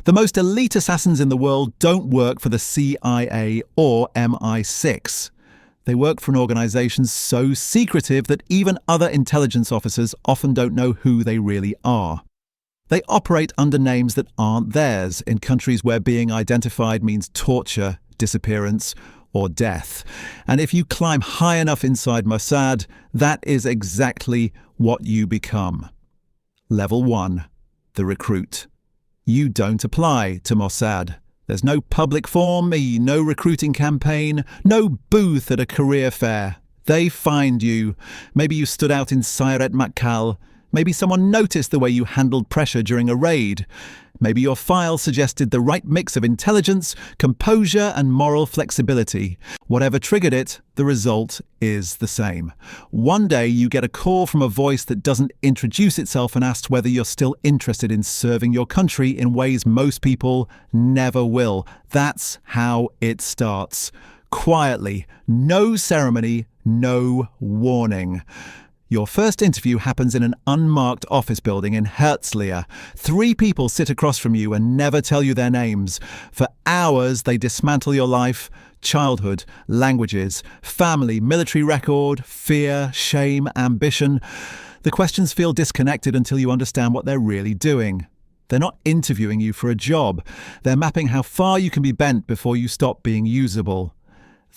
The most elite assassins in the world don't work for the CIA or MI6. They work for an organization so secretive that even other intelligence officers often don't know who they really are. They operate under names that aren't theirs in countries where being identified means torture, disappearance, or death. And if you climb high enough inside Mossad, that is exactly what you become. Level 1. The recruit. You don't apply to Mossad. There's no public form, no recruiting campaign, no booth at a career fair. They find you. Maybe you stood out in Caesaria. Maybe someone noticed the way you handled pressure during a raid. Maybe your file suggested the right mix of intelligence, composure, and moral flexibility. Whatever triggered it, the result is the same. One day you get a call from a voice that doesn't introduce itself and asks whether you're still interested in serving your country in ways most people never will. That's how it starts. Quietly, no ceremony, no warning. Your first interview happens in an unmarked office building in Caesaria. 3 people sit across from you and never tell you their names. For hours, they dismantle your life, childhood, languages, family, military record, fear, shame, ambition. The questions feel disconnected until you understand what they're really doing. They're not interviewing you for a job. They're mapping how far you can be bent before you stop being usable.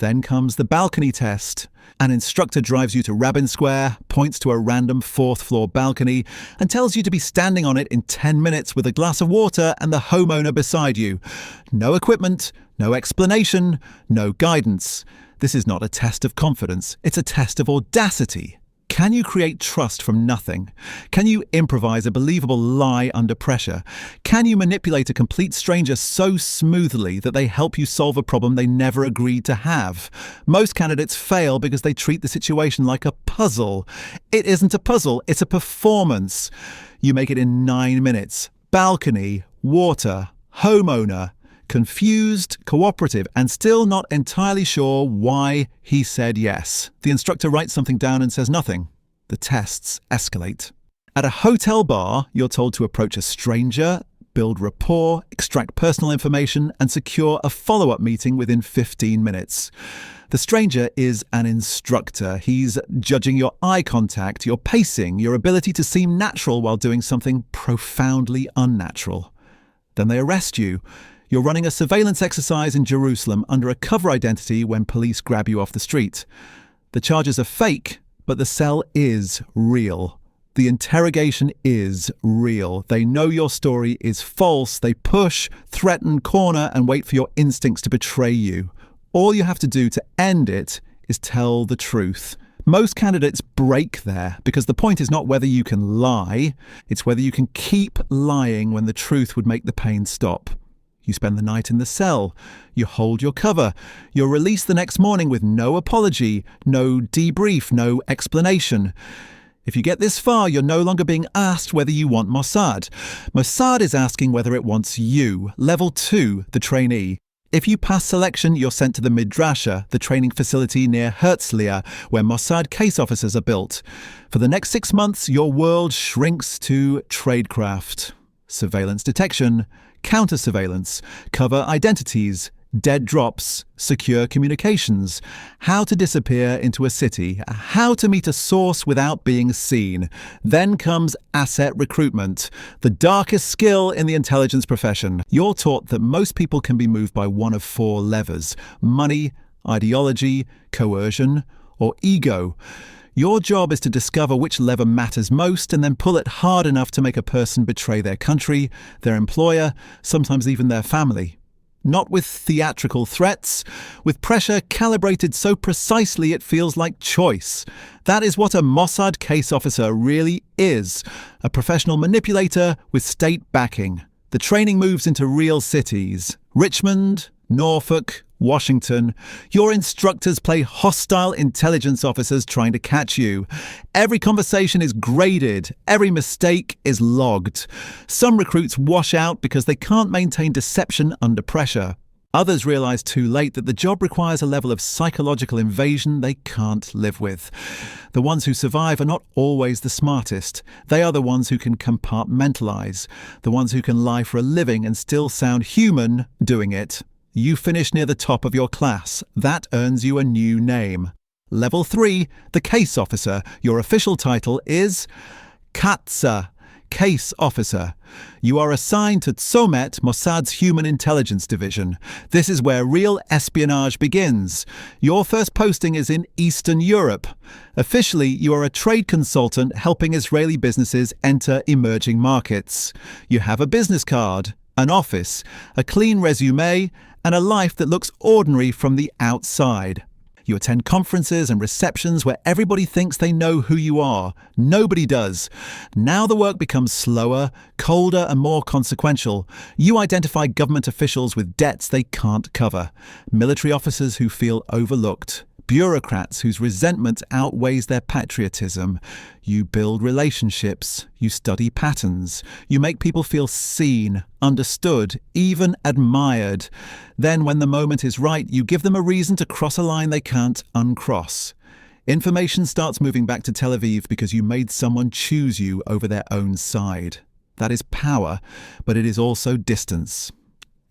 Then comes the balcony test. An instructor drives you to Rabin Square, points to a random 4th-floor balcony, and tells you to be standing on it in 10 minutes with a glass of water and the homeowner beside you. No equipment, no explanation, no guidance. This is not a test of confidence, it's a test of audacity. Can you create trust from nothing? Can you improvise a believable lie under pressure? Can you manipulate a complete stranger so smoothly that they help you solve a problem they never agreed to have? Most candidates fail because they treat the situation like a puzzle. It isn't a puzzle, it's a performance. You make it in 9 minutes. Balcony, water, homeowner. Confused, cooperative, and still not entirely sure why he said yes. The instructor writes something down and says nothing. The tests escalate. At a hotel bar, you're told to approach a stranger, build rapport, extract personal information, and secure a follow-up meeting within 15 minutes. The stranger is an instructor. He's judging your eye contact, your pacing, your ability to seem natural while doing something profoundly unnatural. Then they arrest you. You're running a surveillance exercise in Jerusalem under a cover identity when police grab you off the street. The charges are fake, but the cell is real. The interrogation is real. They know your story is false. They push, threaten, corner, and wait for your instincts to betray you. All you have to do to end it is tell the truth. Most candidates break there because the point is not whether you can lie, it's whether you can keep lying when the truth would make the pain stop. You spend the night in the cell. You hold your cover. You're released the next morning with no apology, no debrief, no explanation. If you get this far, you're no longer being asked whether you want Mossad. Mossad is asking whether it wants you, level 2, the trainee. If you pass selection, you're sent to the Midrasha, the training facility near Caesarea, where Mossad case officers are built. For the next 6 months, your world shrinks to tradecraft, surveillance detection, counter-surveillance, cover identities, dead drops, secure communications, how to disappear into a city, how to meet a source without being seen. Then comes asset recruitment, the darkest skill in the intelligence profession. You're taught that most people can be moved by one of 4 levers: money, ideology, coercion, or ego. Your job is to discover which lever matters most and then pull it hard enough to make a person betray their country, their employer, sometimes even their family. Not with theatrical threats, with pressure calibrated so precisely it feels like choice. That is what a Mossad case officer really is, a professional manipulator with state backing. The training moves into real cities: Richmond, Norfolk, Washington. Your instructors play hostile intelligence officers trying to catch you. Every conversation is graded. Every mistake is logged. Some recruits wash out because they can't maintain deception under pressure. Others realize too late that the job requires a level of psychological invasion they can't live with. The ones who survive are not always the smartest. They are the ones who can compartmentalize, the ones who can lie for a living and still sound human doing it. You finish near the top of your class. That earns you a new name. Level 3, the case officer. Your official title is Katsa, case officer. You are assigned to Tsomet, Mossad's Human Intelligence Division. This is where real espionage begins. Your first posting is in Eastern Europe. Officially, you are a trade consultant helping Israeli businesses enter emerging markets. You have a business card, an office, a clean resume, and a life that looks ordinary from the outside. You attend conferences and receptions where everybody thinks they know who you are. Nobody does. Now the work becomes slower, colder, and more consequential. You identify government officials with debts they can't cover, military officers who feel overlooked, bureaucrats whose resentment outweighs their patriotism. You build relationships, you study patterns, you make people feel seen, understood, even admired. Then when the moment is right, you give them a reason to cross a line they can't uncross. Information starts moving back to Tel Aviv because you made someone choose you over their own side. That is power, but it is also distance.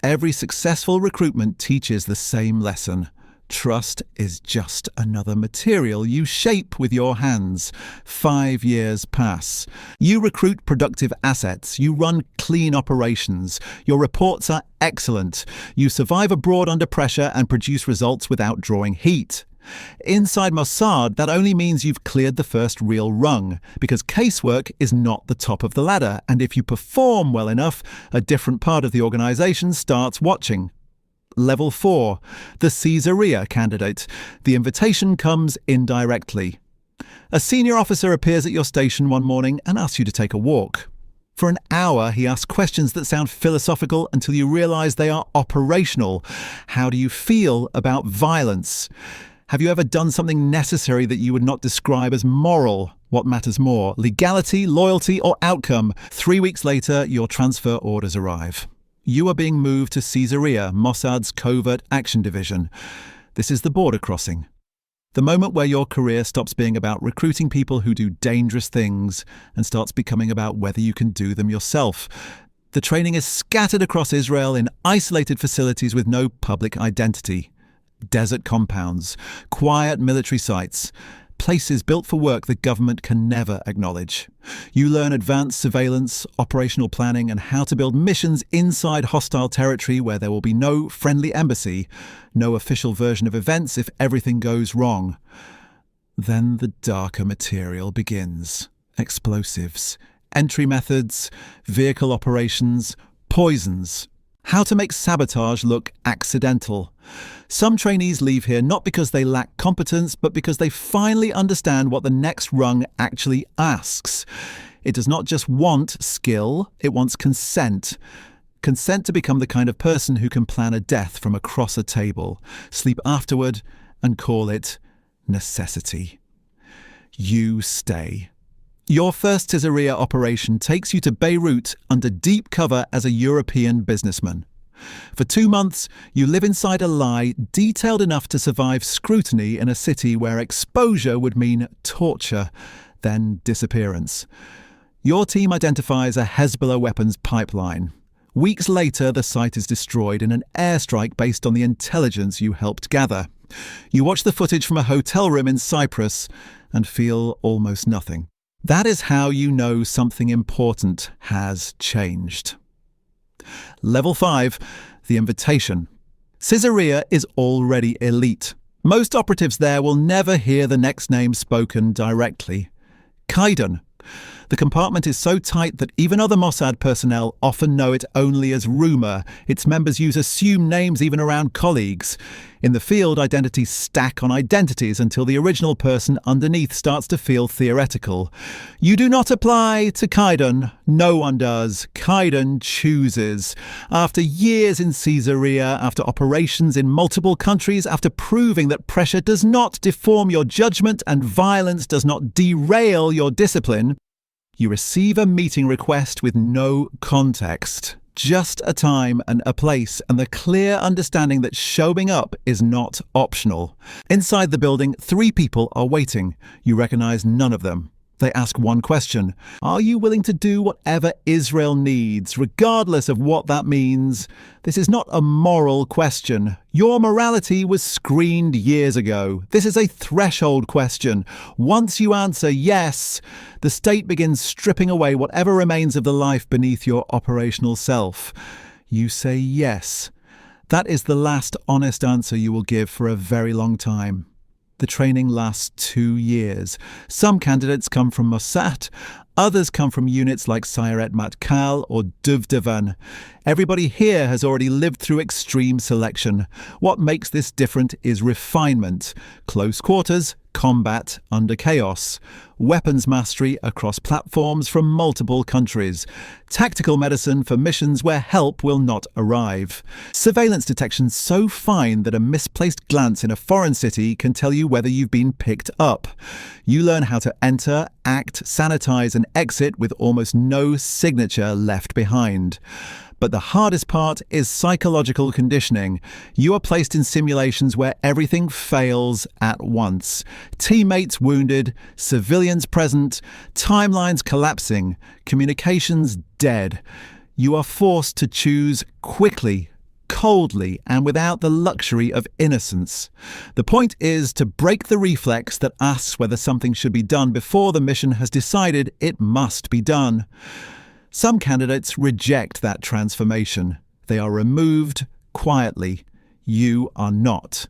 Every successful recruitment teaches the same lesson. Trust is just another material you shape with your hands. 5 years pass. You recruit productive assets. You run clean operations. Your reports are excellent. You survive abroad under pressure and produce results without drawing heat. Inside Mossad, that only means you've cleared the first real rung, because casework is not the top of the ladder, and if you perform well enough, a different part of the organization starts watching. Level 4, the Caesarea candidate. The invitation comes indirectly. A senior officer appears at your station one morning and asks you to take a walk. For an hour, he asks questions that sound philosophical until you realize they are operational. How do you feel about violence? Have you ever done something necessary that you would not describe as moral? What matters more, legality, loyalty, or outcome? 3 weeks later, your transfer orders arrive. You are being moved to Caesarea, Mossad's Covert Action Division. This is the border crossing. The moment where your career stops being about recruiting people who do dangerous things and starts becoming about whether you can do them yourself. The training is scattered across Israel in isolated facilities with no public identity. Desert compounds, quiet military sites, places built for work the government can never acknowledge. You learn advanced surveillance, operational planning, and how to build missions inside hostile territory where there will be no friendly embassy, no official version of events if everything goes wrong. Then the darker material begins. Explosives, entry methods, vehicle operations, poisons. How to make sabotage look accidental. Some trainees leave here not because they lack competence, but because they finally understand what the next rung actually asks. It does not just want skill, it wants consent. Consent to become the kind of person who can plan a death from across a table, sleep afterward, and call it necessity. You stay. Your first Caesarea operation takes you to Beirut under deep cover as a European businessman. For 2 months, you live inside a lie detailed enough to survive scrutiny in a city where exposure would mean torture, then disappearance. Your team identifies a Hezbollah weapons pipeline. Weeks later, the site is destroyed in an airstrike based on the intelligence you helped gather. You watch the footage from a hotel room in Cyprus and feel almost nothing. That is how you know something important has changed. Level 5, the invitation. Caesarea is already elite. Most operatives there will never hear the next name spoken directly. Kaiden. The compartment is so tight that even other Mossad personnel often know it only as rumour. Its members use assumed names even around colleagues. In the field, identities stack on identities until the original person underneath starts to feel theoretical. You do not apply to Kidon. No one does. Kidon chooses. After years in Caesarea, after operations in multiple countries, after proving that pressure does not deform your judgment and violence does not derail your discipline, you receive a meeting request with no context. Just a time and a place, and the clear understanding that showing up is not optional. Inside the building, 3 people are waiting. You recognize none of them. They ask one question: are you willing to do whatever Israel needs, regardless of what that means? This is not a moral question. Your morality was screened years ago. This is a threshold question. Once you answer yes, the state begins stripping away whatever remains of the life beneath your operational self. You say yes. That is the last honest answer you will give for a very long time. The training lasts 2 years. Some candidates come from Mossad, others come from units like Sayeret Matkal or Duvdevan. Everybody here has already lived through extreme selection. What makes this different is refinement, close quarters, combat under chaos, weapons mastery across platforms from multiple countries, tactical medicine for missions where help will not arrive, surveillance detection so fine that a misplaced glance in a foreign city can tell you whether you've been picked up. You learn how to enter, act, sanitize and exit with almost no signature left behind. But the hardest part is psychological conditioning. You are placed in simulations where everything fails at once. Teammates wounded, civilians present, timelines collapsing, communications dead. You are forced to choose quickly, coldly, and without the luxury of innocence. The point is to break the reflex that asks whether something should be done before the mission has decided it must be done. Some candidates reject that transformation. They are removed quietly. You are not.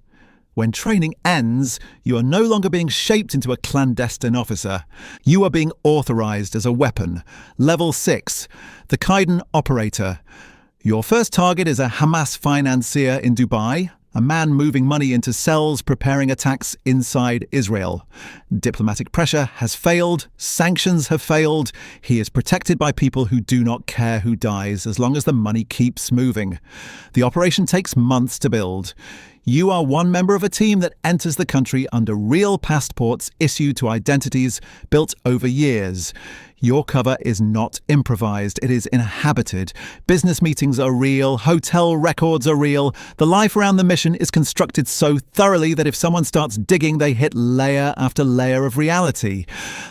When training ends, you are no longer being shaped into a clandestine officer. You are being authorized as a weapon. Level 6, the Kaiden operator. Your first target is a Hamas financier in Dubai, a man moving money into cells preparing attacks inside Israel. Diplomatic pressure has failed, sanctions have failed. He is protected by people who do not care who dies as long as the money keeps moving. The operation takes months to build. You are one member of a team that enters the country under real passports issued to identities built over years. Your cover is not improvised, it is inhabited. Business meetings are real, hotel records are real. The life around the mission is constructed so thoroughly that if someone starts digging, they hit layer after layer of reality.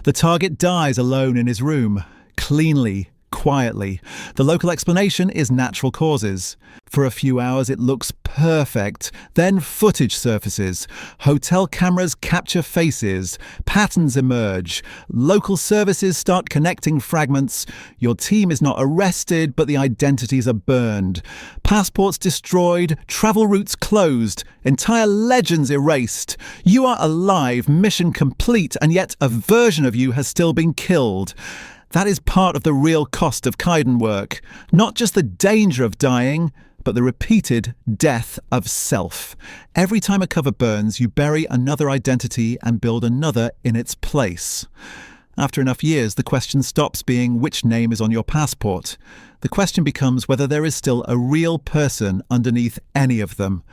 The target dies alone in his room, cleanly, quietly. The local explanation is natural causes. For a few hours it looks perfect. Then footage surfaces. Hotel cameras capture faces. Patterns emerge. Local services start connecting fragments. Your team is not arrested, but the identities are burned. Passports destroyed. Travel routes closed. Entire legends erased. You are alive, mission complete, and yet a version of you has still been killed. That is part of the real cost of Kaiden work. Not just the danger of dying, but the repeated death of self. Every time a cover burns, you bury another identity and build another in its place. After enough years, the question stops being which name is on your passport. The question becomes whether there is still a real person underneath any of them.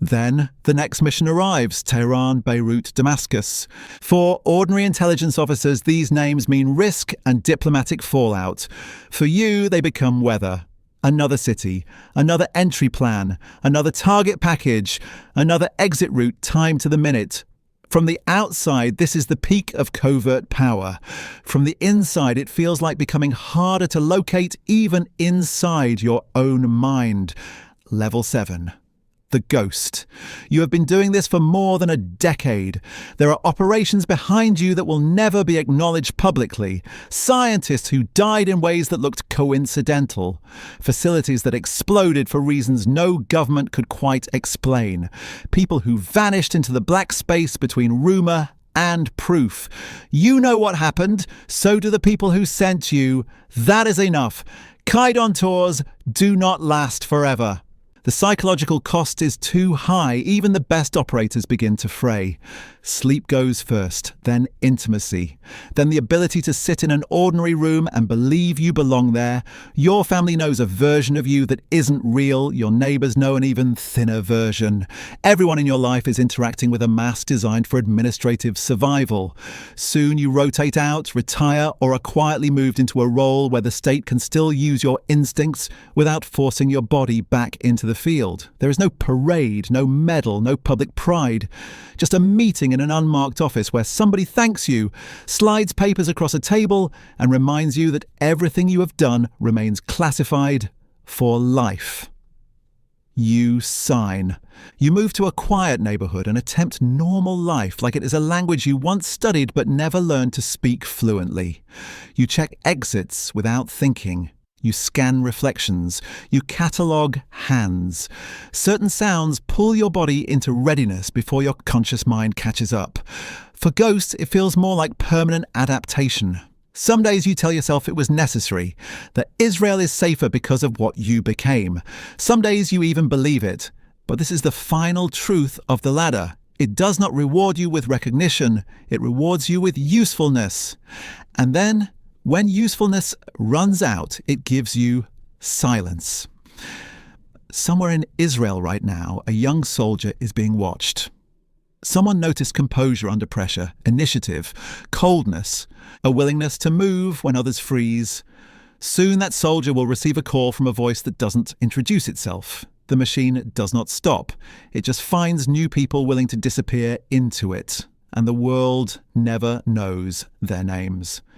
Then the next mission arrives: Tehran, Beirut, Damascus. For ordinary intelligence officers, these names mean risk and diplomatic fallout. For you, they become weather. Another city, another entry plan, another target package, another exit route timed to the minute. From the outside, this is the peak of covert power. From the inside, it feels like becoming harder to locate even inside your own mind. Level 7. The ghost. You have been doing this for more than a decade. There are operations behind you that will never be acknowledged publicly. Scientists who died in ways that looked coincidental. Facilities that exploded for reasons no government could quite explain. People who vanished into the black space between rumour and proof. You know what happened. So do the people who sent you. That is enough. Kidon tours do not last forever. The psychological cost is too high. Even the best operators begin to fray. Sleep goes first, then intimacy, then the ability to sit in an ordinary room and believe you belong there. Your family knows a version of you that isn't real. Your neighbors know an even thinner version. Everyone in your life is interacting with a mask designed for administrative survival. Soon you rotate out, retire, or are quietly moved into a role where the state can still use your instincts without forcing your body back into the field. There is no parade, no medal, no public pride. Just a meeting in an unmarked office where somebody thanks you, slides papers across a table, and reminds you that everything you have done remains classified for life. You sign. You move to a quiet neighborhood and attempt normal life like it is a language you once studied but never learned to speak fluently. You check exits without thinking. You scan reflections. You catalogue hands. Certain sounds pull your body into readiness before your conscious mind catches up. For ghosts, it feels more like permanent adaptation. Some days you tell yourself it was necessary, that Israel is safer because of what you became. Some days you even believe it. But this is the final truth of the ladder. It does not reward you with recognition. It rewards you with usefulness. And then, when usefulness runs out, it gives you silence. Somewhere in Israel right now, a young soldier is being watched. Someone noticed composure under pressure, initiative, coldness, a willingness to move when others freeze. Soon that soldier will receive a call from a voice that doesn't introduce itself. The machine does not stop. It just finds new people willing to disappear into it. And the world never knows their names.